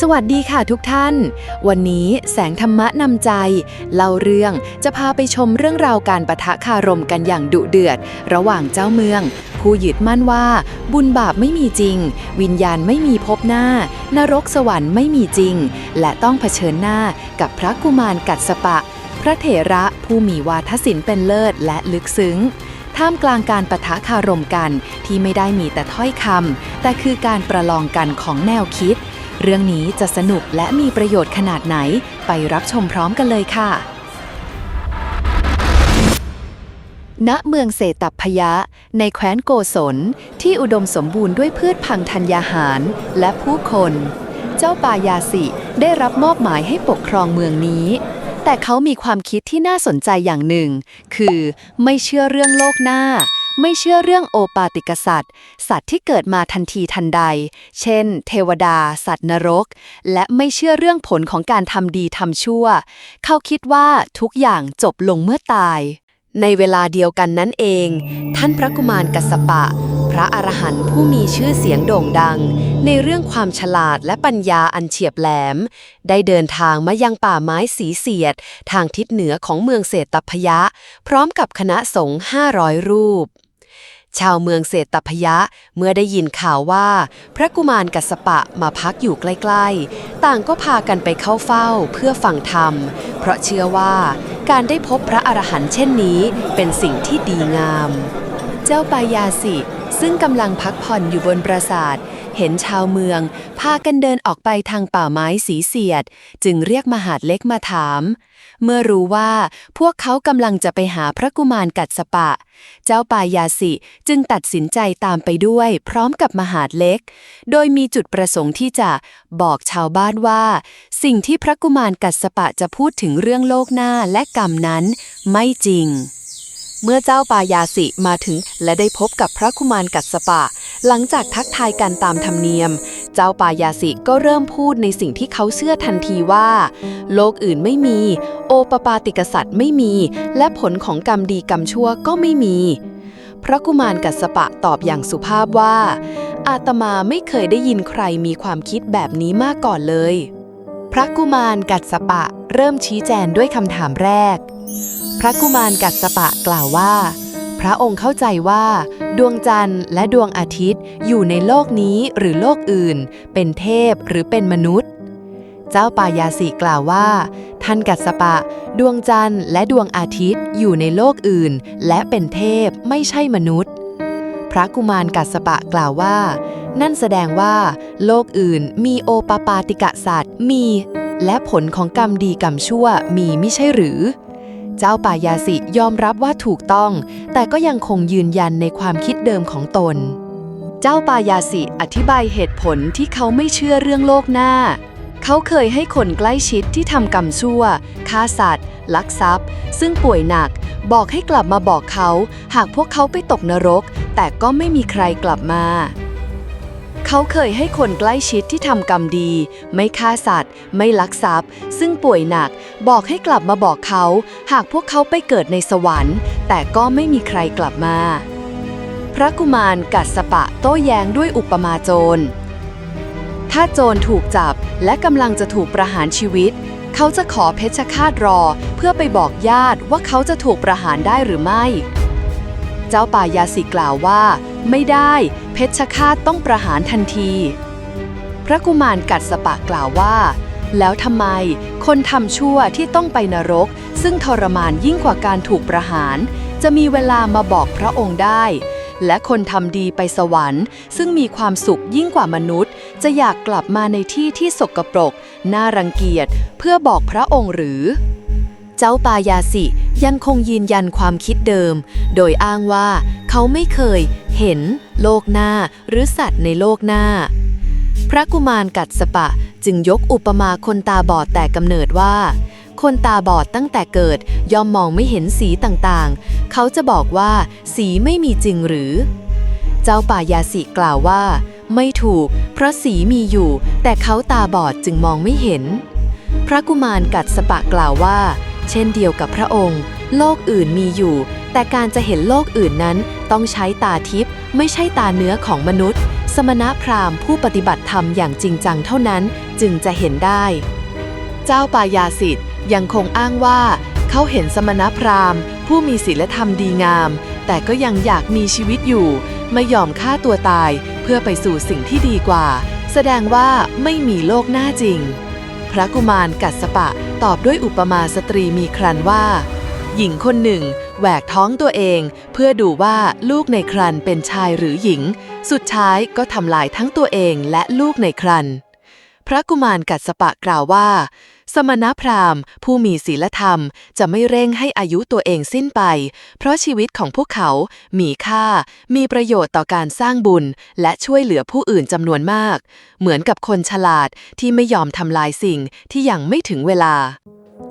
สวัสดีค่ะทุกท่านวันนี้แสงธรรมะนำใจเล่าเรื่องจะพาไปชมเรื่องราวการปะทะคารมกันอย่างดุเดือดระหว่างเจ้าเมืองผู้ยึดมั่นว่าบุญบาปไม่มีจริงวิญญาณไม่มีพบหน้านรกสวรรค์ไม่มีจริงและต้องเผชิญหน้ากับพระกุมารกัสสปะพระเถระผู้มีวาทศิลป์เป็นเลิศและลึกซึ้งท่ามกลางการปะทะคารมกันที่ไม่ได้มีแต่ถ้อยคำแต่คือการประลองกันของแนวคิดเรื่องนี้จะสนุกและมีประโยชน์ขนาดไหนไปรับชมพร้อมกันเลยค่ะณเมืองเสตัพพยะในแคว้นโกศลที่อุดมสมบูรณ์ด้วยพืชพันธุ์ธัญญาหารและผู้คนเจ้าปายาสิได้รับมอบหมายให้ปกครองเมืองนี้แต่เขามีความคิดที่น่าสนใจอย่างหนึ่งคือไม่เชื่อเรื่องโลกหน้าไม่เชื่อเรื่องโอปาติกสัตว์สัตว์ที่เกิดมาทันทีทันใดเช่นเทวดาสัตว์นรกและไม่เชื่อเรื่องผลของการทำดีทำชั่วเขาคิดว่าทุกอย่างจบลงเมื่อตายในเวลาเดียวกันนั้นเองท่านพระกุมารกัสสปะพระอรหันต์ผู้มีชื่อเสียงโด่งดังในเรื่องความฉลาดและปัญญาอันเฉียบแหลมได้เดินทางมายังป่าไม้สีเสียดทางทิศเหนือของเมืองเสตัพยะพร้อมกับคณะสงฆ์500 รูปชาวเมืองเสตัพยะเมื่อได้ยินข่าวว่าพระกุมารกัสสปะมาพักอยู่ใกล้ๆต่างก็พากันไปเข้าเฝ้าเพื่อฟังธรรมเพราะเชื่อว่าการได้พบพระอรหันต์เช่นนี้เป็นสิ่งที่ดีงามเจ้าปายาสิซึ่งกำลังพักผ่อนอยู่บนปราสาทเห็นชาวเมืองพากันเดินออกไปทางป่าไม้สีเสียดจึงเรียกมหาดเล็กมาถามเมื่อรู้ว่าพวกเขากำลังจะไปหาพระกุมารกัสสปะเจ้าปายาสิจึงตัดสินใจตามไปด้วยพร้อมกับมหาดเล็กโดยมีจุดประสงค์ที่จะบอกชาวบ้านว่าสิ่งที่พระกุมารกัสสปะจะพูดถึงเรื่องโลกหน้าและกรรมนั้นไม่จริงเมื่อเจ้าปายาสิมาถึงและได้พบกับพระกุมารกัสสปะหลังจากทักทายกันตามธรรมเนียมเจ้าปายาสิก็เริ่มพูดในสิ่งที่เขาเชื่อทันทีว่าโลกอื่นไม่มีโอปปาติกสัตว์ไม่มีและผลของกรรมดีกรรมชั่วก็ไม่มีพระกุมารกัสสปะตอบอย่างสุภาพว่าอาตมาไม่เคยได้ยินใครมีความคิดแบบนี้มาก่อนเลยพระกุมารกัสสปะเริ่มชี้แจงด้วยคำถามแรกพระกุมารกัสสปะกล่าวว่าพระองค์เข้าใจว่าดวงจันทร์และดวงอาทิตย์อยู่ในโลกนี้หรือโลกอื่นเป็นเทพหรือเป็นมนุษย์เจ้าปายาสิกล่าวว่าท่านกัสสปะดวงจันทร์และดวงอาทิตย์อยู่ในโลกอื่นและเป็นเทพไม่ใช่มนุษย์พระกุมารกัสสปะกล่าวว่านั่นแสดงว่าโลกอื่นมีโอปปาติกสัตว์มีและผลของกรรมดีกรรมชั่วมีไม่ใช่หรือเจ้าปายาสิยอมรับว่าถูกต้องแต่ก็ยังคงยืนยันในความคิดเดิมของตนเจ้าปายาสิอธิบายเหตุผลที่เขาไม่เชื่อเรื่องโลกหน้าเขาเคยให้คนใกล้ชิดที่ทำกรรมชั่วฆ่าสัตว์ลักทรัพย์ซึ่งป่วยหนักบอกให้กลับมาบอกเขาหากพวกเขาไปตกนรกแต่ก็ไม่มีใครกลับมาเขาเคยให้คนใกล้ชิดที่ทำกรรมดีไม่ฆ่าสัตว์ไม่ลักทรัพย์ซึ่งป่วยหนักบอกให้กลับมาบอกเขาหากพวกเขาไปเกิดในสวรรค์แต่ก็ไม่มีใครกลับมาพระกุมารกัสสปะโต้แย้งด้วยอุปมาโจรถ้าโจรถูกจับและกำลังจะถูกประหารชีวิตเขาจะขอเพชฌฆาตรอเพื่อไปบอกญาติว่าเขาจะถูกประหารได้หรือไม่เจ้าปายาสิกล่าวว่าไม่ได้เพชฌฆาตต้องประหารทันทีพระกุมารกัสสปะกล่าวว่าแล้วทำไมคนทำชั่วที่ต้องไปนรกซึ่งทรมานยิ่งกว่าการถูกประหารจะมีเวลามาบอกพระองค์ได้และคนทำดีไปสวรรค์ซึ่งมีความสุขยิ่งกว่ามนุษย์จะอยากกลับมาในที่ที่สกปรกน่ารังเกียจเพื่อบอกพระองค์หรือเจ้าปายาสิยังคงยืนยันความคิดเดิมโดยอ้างว่าเขาไม่เคยเห็นโลกหน้าหรือสัตว์ในโลกหน้าพระกุมารกัสสปะจึงยกอุปมาคนตาบอดแต่กำเนิดว่าคนตาบอดตั้งแต่เกิดย่อมมองไม่เห็นสีต่างๆเขาจะบอกว่าสีไม่มีจริงหรือเจ้าปายาสิกล่าวว่าไม่ถูกเพราะสีมีอยู่แต่เขาตาบอดจึงมองไม่เห็นพระกุมารกัสสปะกล่าวว่าเช่นเดียวกับพระองค์โลกอื่นมีอยู่แต่การจะเห็นโลกอื่นนั้นต้องใช้ตาทิพย์ ไม่ใช่ตาเนื้อของมนุษย์สมณพราหมณ์ผู้ปฏิบัติธรรมอย่างจริงจังเท่านั้นจึงจะเห็นได้เจ้าปายาสิทธิ์ยังคงอ้างว่าเขาเห็นสมณพราหมณ์ผู้มีศีลธรรมดีงามแต่ก็ยังอยากมีชีวิตอยู่ไม่ยอมฆ่าตัวตายเพื่อไปสู่สิ่งที่ดีกว่าแสดงว่าไม่มีโลกหน้าจริงพระกุมารกัสสปะตอบด้วยอุปมาสตรีมีครรภ์ว่าหญิงคนหนึ่งแหวกท้องตัวเองเพื่อดูว่าลูกในครรภ์เป็นชายหรือหญิงสุดท้ายก็ทำลายทั้งตัวเองและลูกในครรภ์พระกุมารกัสสปะกล่าวว่าสมณพราหมณ์ผู้มีศีลธรรมจะไม่เร่งให้อายุตัวเองสิ้นไปเพราะชีวิตของพวกเขามีค่ามีประโยชน์ต่อการสร้างบุญและช่วยเหลือผู้อื่นจำนวนมากเหมือนกับคนฉลาดที่ไม่ยอมทำลายสิ่งที่ยังไม่ถึงเวลา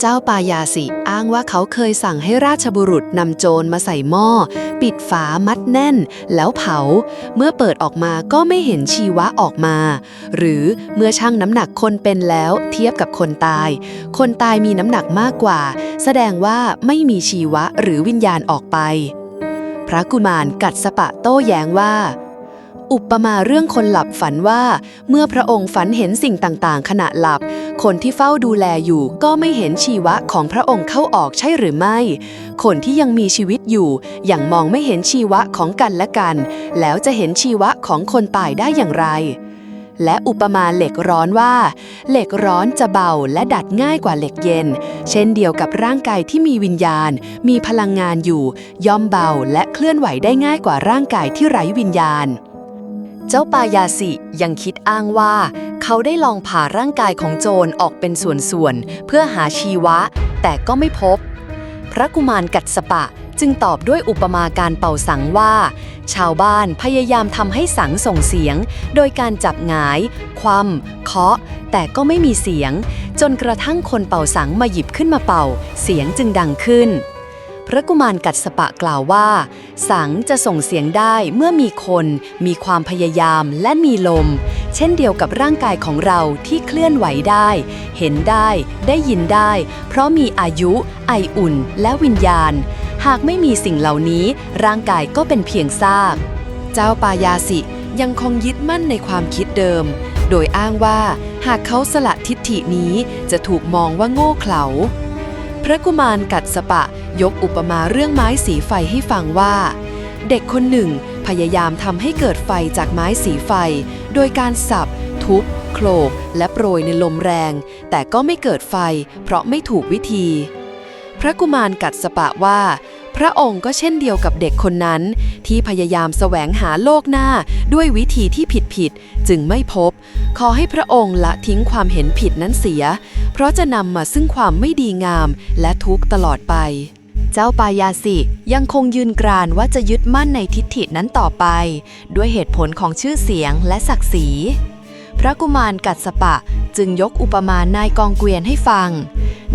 เจ้าปายาสิอ้างว่าเขาเคยสั่งให้ราชบุรุษนำโจรมาใส่หม้อปิดฝามัดแน่นแล้วเผาเมื่อเปิดออกมาก็ไม่เห็นชีวะออกมาหรือเมื่อชั่งน้ำหนักคนเป็นแล้วเทียบกับคนตายคนตายมีน้ำหนักมากกว่าแสดงว่าไม่มีชีวะหรือวิญญาณออกไปพระกุมารกัสสปะโต้แย้งว่าอุปมาเรื่องคนหลับฝันว่าเมื่อพระองค์ฝันเห็นสิ่งต่างๆขณะหลับคนที่เฝ้าดูแลอยู่ก็ไม่เห็นชีวะของพระองค์เข้าออกใช่หรือไม่คนที่ยังมีชีวิตอยู่ยังมองไม่เห็นชีวะของกันและกันแล้วจะเห็นชีวะของคนตายได้อย่างไรและอุปมาเหล็กร้อนว่าเหล็กร้อนจะเบาและดัดง่ายกว่าเหล็กเย็นเช่นเดียวกับร่างกายที่มีวิญญาณมีพลังงานอยู่ย่อมเบาและเคลื่อนไหวได้ง่ายกว่าร่างกายที่ไร้วิญญาณเจ้าปายาสิยังคิดอ้างว่าเขาได้ลองผ่าร่างกายของโจรออกเป็นส่วนๆเพื่อหาชีวะแต่ก็ไม่พบพระกุมารกัสสปะจึงตอบด้วยอุปมาการเป่าสังว่าชาวบ้านพยายามทำให้สังส่งเสียงโดยการจับหงายคว่ำเคาะแต่ก็ไม่มีเสียงจนกระทั่งคนเป่าสังมาหยิบขึ้นมาเป่าเสียงจึงดังขึ้นพระกุมารกัสสปะกล่าวว่าสังจะส่งเสียงได้เมื่อมีคนมีความพยายามและมีลมเช่นเดียวกับร่างกายของเราที่เคลื่อนไหวได้เห็นได้ได้ยินได้เพราะมีอายุไออุ่นและวิญญาณหากไม่มีสิ่งเหล่านี้ร่างกายก็เป็นเพียงซากเจ้าปายาสิยังคงยึดมั่นในความคิดเดิมโดยอ้างว่าหากเขาสละทิฏฐินี้จะถูกมองว่าโง่เขลาพระกุมารกัสสปะยกอุปมาเรื่องไม้สีไฟให้ฟังว่าเด็กคนหนึ่งพยายามทำให้เกิดไฟจากไม้สีไฟโดยการสับทุบโขลกและโปรยในลมแรงแต่ก็ไม่เกิดไฟเพราะไม่ถูกวิธีพระกุมารกัสสปะว่าพระองค์ก็เช่นเดียวกับเด็กคนนั้นที่พยายามแสวงหาโลกหน้าด้วยวิธีที่ผิดจึงไม่พบขอให้พระองค์ละทิ้งความเห็นผิดนั้นเสียเพราะจะนำมาซึ่งความไม่ดีงามและทุกข์ตลอดไปเจ้าปายาสิยังคงยืนกรานว่าจะยึดมั่นในทิฏฐินั้นต่อไปด้วยเหตุผลของชื่อเสียงและศักดิ์ศรีพระกุมารกัสสปะจึงยกอุปมานายกองเกวียนให้ฟัง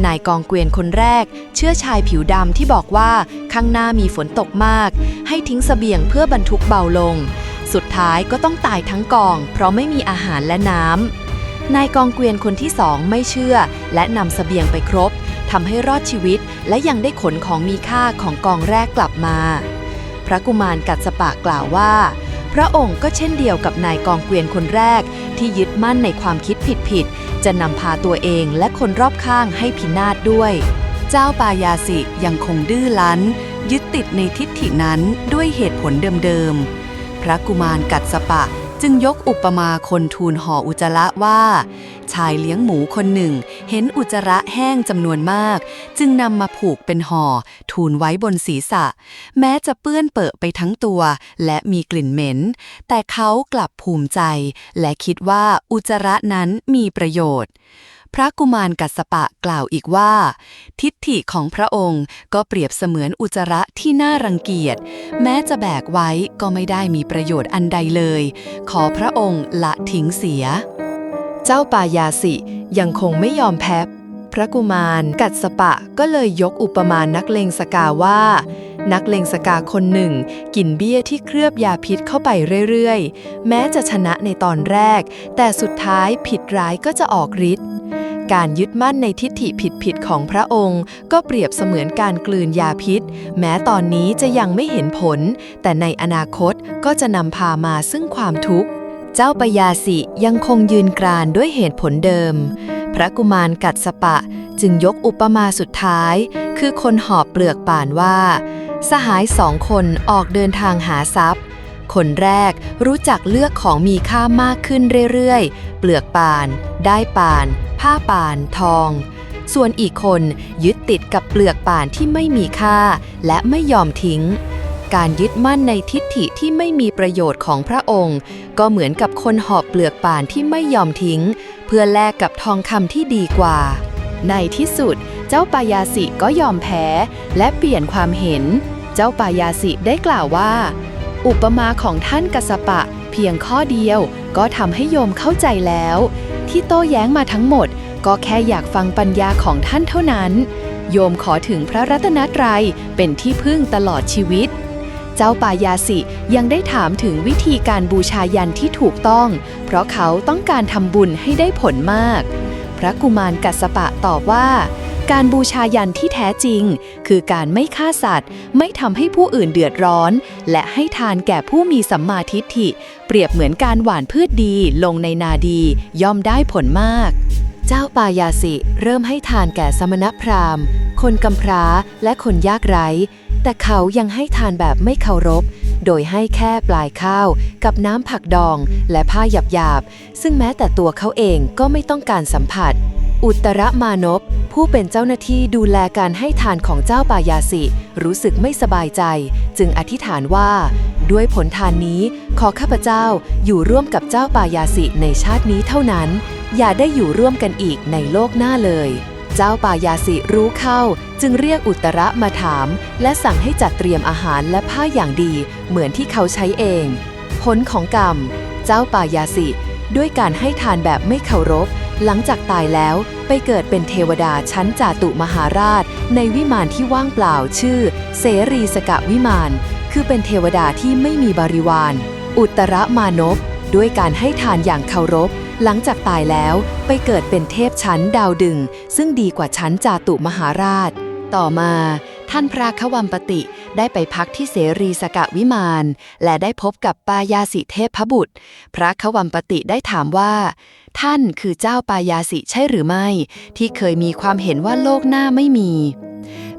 นายกองเกวียนคนแรกเชื่อชายผิวดำที่บอกว่าข้างหน้ามีฝนตกมากให้ทิ้งเสบียงเพื่อบรรทุกเบาลงสุดท้ายก็ต้องตายทั้งกองเพราะไม่มีอาหารและน้ำนายกองเกวียนคนที่สองไม่เชื่อและนำเสบียงไปครบทำให้รอดชีวิตและยังได้ขนของมีค่าของกองแรกกลับมาพระกุมารกัสสปะกล่าวว่าพระองค์ก็เช่นเดียวกับนายกองเกวียนคนแรกที่ยึดมั่นในความคิดผิดจะนำพาตัวเองและคนรอบข้างให้พินาศด้วยเจ้าปายาสิยังคงดื้อรั้นยึดติดในทิฏฐินั้นด้วยเหตุผลเดิมๆพระกุมารกัสสปะจึงยกอุปมาคนทูลห่ออุจจาระว่าชายเลี้ยงหมูคนหนึ่งเห็นอุจจาระแห้งจำนวนมากจึงนำมาผูกเป็นห่อทูลไว้บนศีรษะแม้จะเปื้อนเปอะไปทั้งตัวและมีกลิ่นเหม็นแต่เขากลับภูมิใจและคิดว่าอุจจาระนั้นมีประโยชน์พระกุมารกัสสปะกล่าวอีกว่าทิฏฐิของพระองค์ก็เปรียบเสมือนอุจจาระที่น่ารังเกียจแม้จะแบกไว้ก็ไม่ได้มีประโยชน์อันใดเลยขอพระองค์ละทิ้งเสียเจ้าปายาสิยังคงไม่ยอมแพ้พระกุมารกัสสปะก็เลยยกอุปมานักเลงสกาว่านักเลงสกาคนหนึ่งกินเบี้ยที่เคลือบยาพิษเข้าไปเรื่อยๆแม้จะชนะในตอนแรกแต่สุดท้ายผิดร้ายก็จะออกฤทธิ์ การยึดมั่นในทิฏฐิผิดๆของพระองค์ก็เปรียบเสมือนการกลืนยาพิษแม้ตอนนี้จะยังไม่เห็นผลแต่ในอนาคตก็จะนำพามาซึ่งความทุกข์เจ้าปยาสิยังคงยืนกรานด้วยเหตุผลเดิมพระกุมารกัสสปะจึงยกอุปมาสุดท้ายคือคนหอบเปลือกป่านว่าสหาย2 คนออกเดินทางหาทรัพย์คนแรกรู้จักเลือกของมีค่ามากขึ้นเรื่อยๆเปลือกป่านได้ป่านผ้าป่านทองส่วนอีกคนยึดติดกับเปลือกป่านที่ไม่มีค่าและไม่ยอมทิ้งการยึดมั่นในทิฏฐิที่ไม่มีประโยชน์ของพระองค์ก็เหมือนกับคนหอบเปลือกป่านที่ไม่ยอมทิ้งเพื่อแลกกับทองคำที่ดีกว่าในที่สุดเจ้าปายาสิก็ยอมแพ้และเปลี่ยนความเห็นเจ้าปายาสิได้กล่าวว่าอุปมาของท่านกัสสปะเพียงข้อเดียวก็ทำให้โยมเข้าใจแล้วที่โต้แย้งมาทั้งหมดก็แค่อยากฟังปัญญาของท่านเท่านั้นโยมขอถึงพระรัตนตรัยเป็นที่พึ่งตลอดชีวิตเจ้าปายาสิยังได้ถามถึงวิธีการบูชายันที่ถูกต้องเพราะเขาต้องการทำบุญให้ได้ผลมากพระกุมารกัสสปะตอบว่าการบูชายันที่แท้จริงคือการไม่ฆ่าสัตว์ไม่ทำให้ผู้อื่นเดือดร้อนและให้ทานแก่ผู้มีสัมมาทิฏฐิเปรียบเหมือนการหว่านพืชดีลงในนาดีย่อมได้ผลมากเจ้าปายาสิเริ่มให้ทานแก่สมณพราหมณ์คนกำพร้าและคนยากไร้แต่เขายังให้ทานแบบไม่เคารพโดยให้แค่ปลายข้าวกับน้ำผักดองและผ้าหยาบๆซึ่งแม้แต่ตัวเขาเองก็ไม่ต้องการสัมผัสอุตรมานพผู้เป็นเจ้าหน้าที่ดูแลการให้ทานของเจ้าปายาสิรู้สึกไม่สบายใจจึงอธิษฐานว่าด้วยผลทานนี้ขอข้าพเจ้าอยู่ร่วมกับเจ้าปายาสิในชาตินี้เท่านั้นอย่าได้อยู่ร่วมกันอีกในโลกหน้าเลยเจ้าปายาสิรู้เข้าจึงเรียกอุตระมาถามและสั่งให้จัดเตรียมอาหารและผ้าอย่างดีเหมือนที่เขาใช้เองผลของกรรมเจ้าปายาสิด้วยการให้ทานแบบไม่เคารพหลังจากตายแล้วไปเกิดเป็นเทวดาชั้นจาตุมหาราชในวิมานที่ว่างเปล่าชื่อเสรีสกวิมานคือเป็นเทวดาที่ไม่มีบริวารอุตรมานพด้วยการให้ทานอย่างเคารพหลังจากตายแล้วไปเกิดเป็นเทพชั้นดาวดึงซึ่งดีกว่าชั้นจาตุมหาราชต่อมาท่านพระขวัมปติได้ไปพักที่เสรีสกวิมานและได้พบกับปายาสิเทพบุตรพระขวัมปติได้ถามว่าท่านคือเจ้าปายาสิใช่หรือไม่ที่เคยมีความเห็นว่าโลกหน้าไม่มี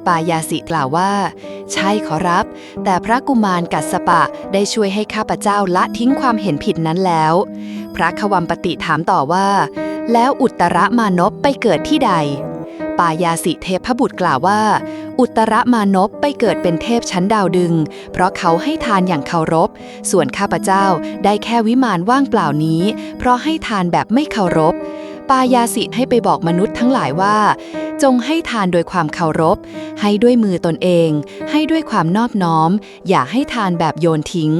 ปายาสิกล่าวว่าใช่ขอรับแต่พระกุมารกัสสปะได้ช่วยให้ข้าพเจ้าละทิ้งความเห็นผิดนั้นแล้วพระขวัมปติถามต่อว่าแล้วอุตรมานพไปเกิดที่ใดปายาสิเทพบุตรกล่าวว่าอุตรมานพไปเกิดเป็นเทพชั้นดาวดึงเพราะเขาให้ทานอย่างเคารพส่วนข้าพเจ้าได้แค่วิมานว่างเปล่านี้เพราะให้ทานแบบไม่เคารพปายาสิให้ไปบอกมนุษย์ทั้งหลายว่าจงให้ทานโดยความเคารพให้ด้วยมือตนเองให้ด้วยความนอบน้อมอย่าให้ทานแบบโยนทิ้ง